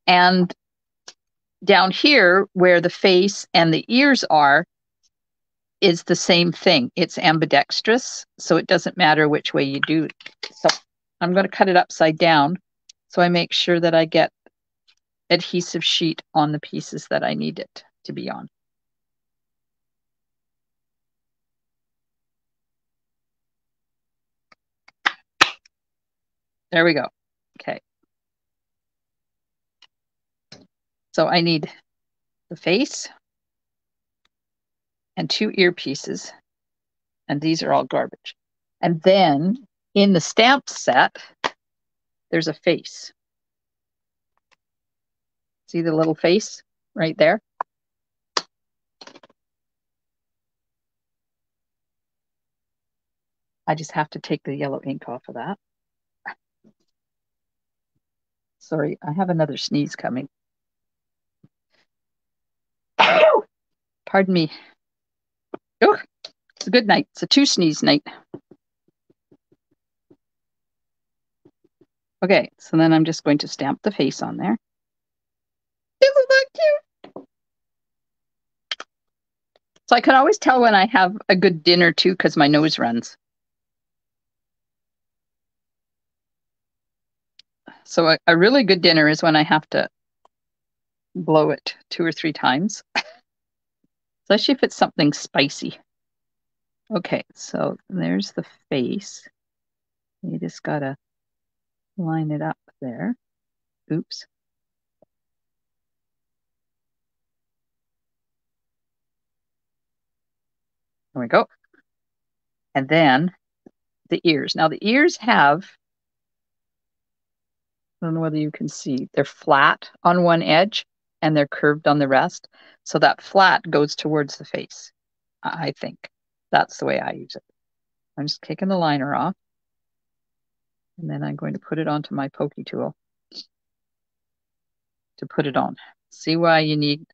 And down here where the face and the ears are is the same thing. It's ambidextrous, so it doesn't matter which way you do it. So I'm going to cut it upside down so I make sure that I get adhesive sheet on the pieces that I need it to be on. There we go. Okay. So I need the face and 2 earpieces, and these are all garbage. And then in the stamp set, there's a face. See the little face right there? I just have to take the yellow ink off of that. Sorry, I have another sneeze coming. Pardon me. Oh, it's a good night. It's a 2 sneeze night. Okay, so then I'm just going to stamp the face on there. Isn't that cute? So I can always tell when I have a good dinner too, because my nose runs. So a really good dinner is when I have to blow it 2 or 3 times, especially if it's something spicy. Okay, so there's the face. You just gotta line it up there. Oops. There we go. And then the ears. Now the ears have, I don't know whether you can see, they're flat on one edge and they're curved on the rest. So that flat goes towards the face, I think. That's the way I use it. I'm just taking the liner off. And then I'm going to put it onto my pokey tool to put it on. See why you need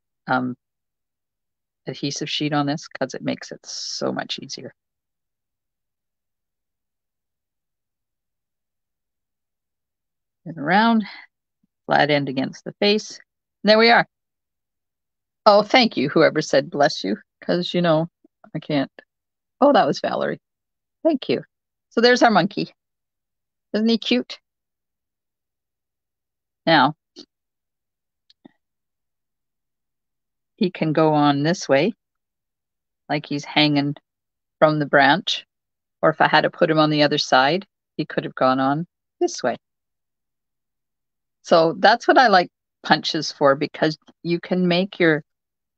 adhesive sheet on this? Because it makes it so much easier. And around, flat end against the face. And there we are. Oh, thank you, whoever said bless you, because, you know, I can't. Oh, that was Valerie. Thank you. So there's our monkey. Isn't he cute? Now, he can go on this way, like he's hanging from the branch. Or if I had to put him on the other side, he could have gone on this way. So that's what I like punches for, because you can make your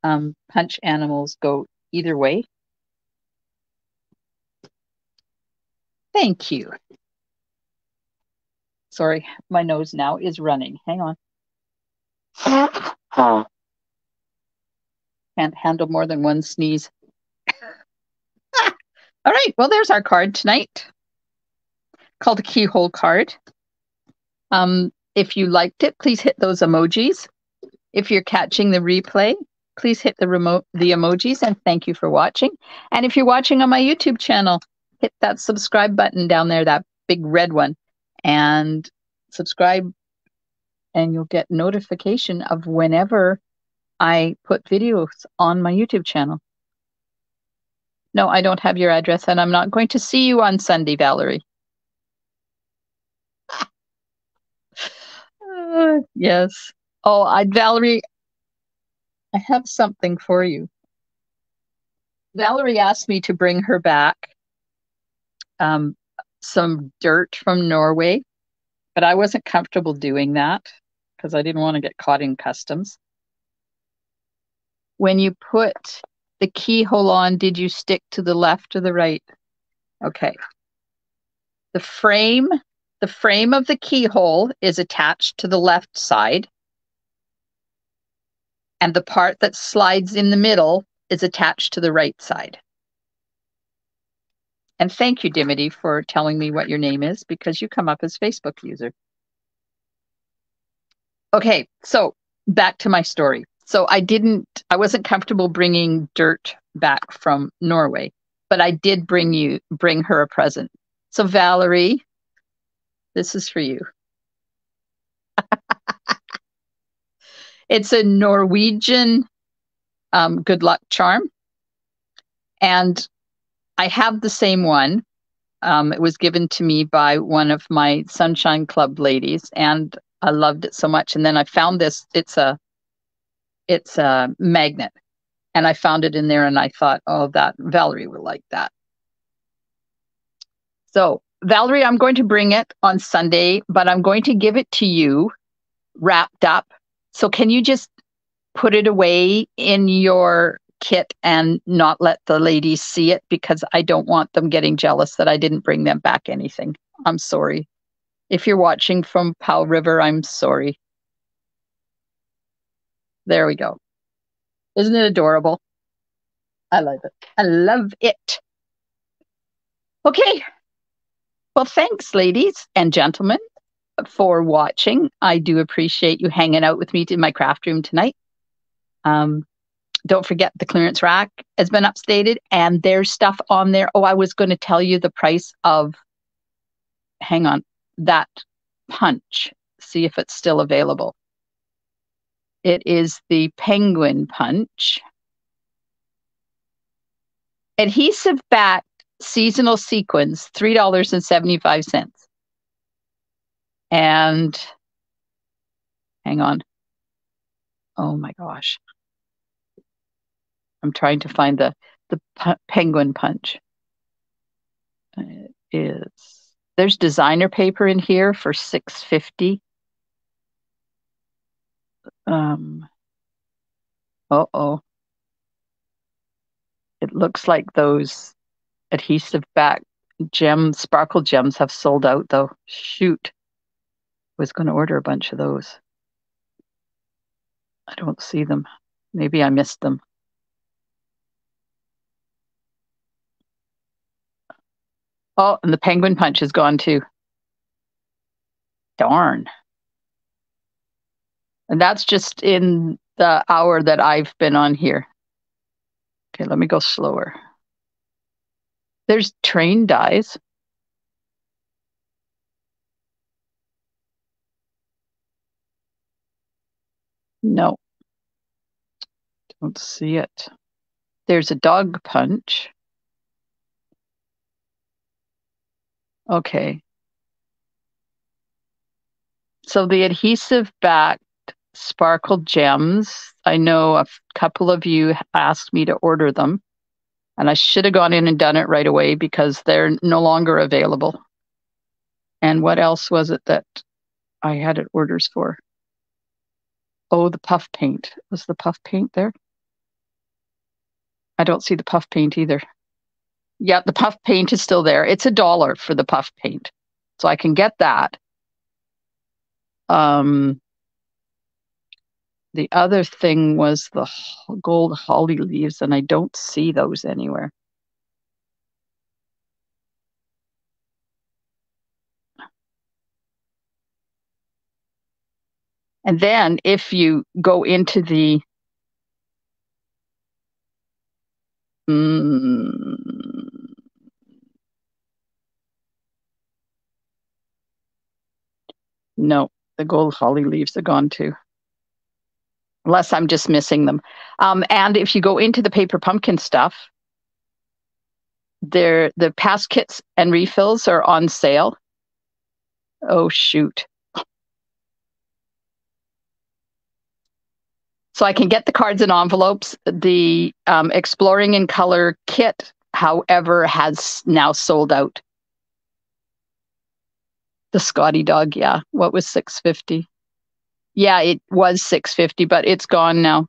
punch animals go either way. Thank you. Sorry, my nose now is running. Hang on. Can't handle more than one sneeze. All right, well, there's our card tonight, called a Keyhole Card. If you liked it, please hit those emojis. If you're catching the replay, please hit the emojis, and thank you for watching. And if you're watching on my YouTube channel, hit that subscribe button down there, that big red one, and subscribe, and you'll get notification of whenever I put videos on my YouTube channel. No, I don't have your address, and I'm not going to see you on Sunday, Valerie. Yes. Oh, Valerie, I have something for you. Valerie asked me to bring her back some dirt from Norway, but I wasn't comfortable doing that because I didn't want to get caught in customs. When you put the keyhole on, did you stick to the left or the right? Okay. The frame of the keyhole is attached to the left side, and the part that slides in the middle is attached to the right side. And thank you, Dimity, for telling me what your name is, because you come up as Facebook user. Okay, so back to my story. So I wasn't comfortable bringing dirt back from Norway, but I did bring her a present. So Valerie, this is for you. It's a Norwegian good luck charm. And I have the same one. It was given to me by one of my Sunshine Club ladies, and I loved it so much. And then I found this. It's a magnet, and I found it in there, and I thought, oh, that Valerie will like that. So Valerie, I'm going to bring it on Sunday, but I'm going to give it to you wrapped up. So can you just put it away in your kit and not let the ladies see it, because I don't want them getting jealous that I didn't bring them back anything. I'm sorry. If you're watching from Powell River, I'm sorry. There we go. Isn't it adorable? I love it. I love it. Okay. Well, thanks, ladies and gentlemen, for watching. I do appreciate you hanging out with me in my craft room tonight. Don't forget the clearance rack has been updated, and there's stuff on there. Oh, I was going to tell you the price of, hang on, that punch. See if it's still available. It is the penguin punch. Adhesive back seasonal sequins, $3.75. And hang on. Oh my gosh. I'm trying to find the penguin punch. It is. There's designer paper in here for $6.50. Uh-oh. It looks like those adhesive back gems, sparkle gems have sold out though. Shoot. I was going to order a bunch of those. I don't see them. Maybe I missed them. Oh, and the penguin punch is gone too. Darn. And that's just in the hour that I've been on here. Okay, let me go slower. There's train dies. No. Don't see it. There's a dog punch. Okay. So the adhesive backed sparkle gems, I know a couple of you asked me to order them, and I should have gone in and done it right away because they're no longer available. And what else was it that I had it orders for? Oh, the puff paint. Was the puff paint there? I don't see the puff paint either. Yeah, the puff paint is still there. It's $1 for the puff paint. So I can get that. The other thing was the gold holly leaves, and I don't see those anywhere. And then if you go into the no, the gold holly leaves are gone too. Unless I'm just missing them. And if you go into the paper pumpkin stuff, the past kits and refills are on sale. Oh, shoot. So I can get the cards and envelopes. The Exploring in Color kit, however, has now sold out. The Scotty dog, yeah. What was $6.50? Yeah, it was $6.50, but it's gone now.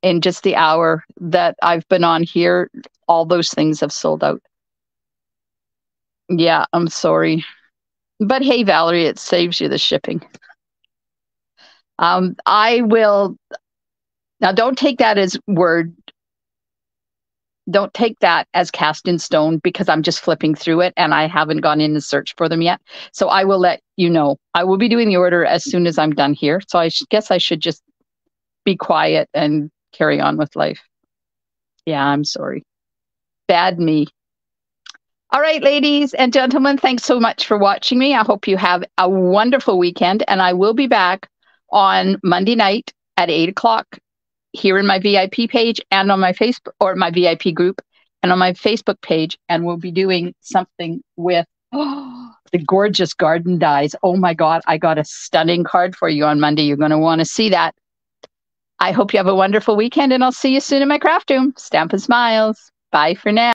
In just the hour that I've been on here, all those things have sold out. Yeah, I'm sorry. But hey, Valerie, it saves you the shipping. I will... Now, don't take that as word. Don't take that as cast in stone, because I'm just flipping through it and I haven't gone in and searched for them yet. So I will let you know. I will be doing the order as soon as I'm done here. So I guess I should just be quiet and carry on with life. Yeah, I'm sorry. Bad me. All right, ladies and gentlemen, thanks so much for watching me. I hope you have a wonderful weekend, and I will be back on Monday night at 8 o'clock here in my VIP page and on my Facebook, or my VIP group and on my Facebook page. And we'll be doing something with the gorgeous garden dies. Oh my God, I got a stunning card for you on Monday. You're going to want to see that. I hope you have a wonderful weekend, and I'll see you soon in my craft room. Stampin' Smiles. Bye for now.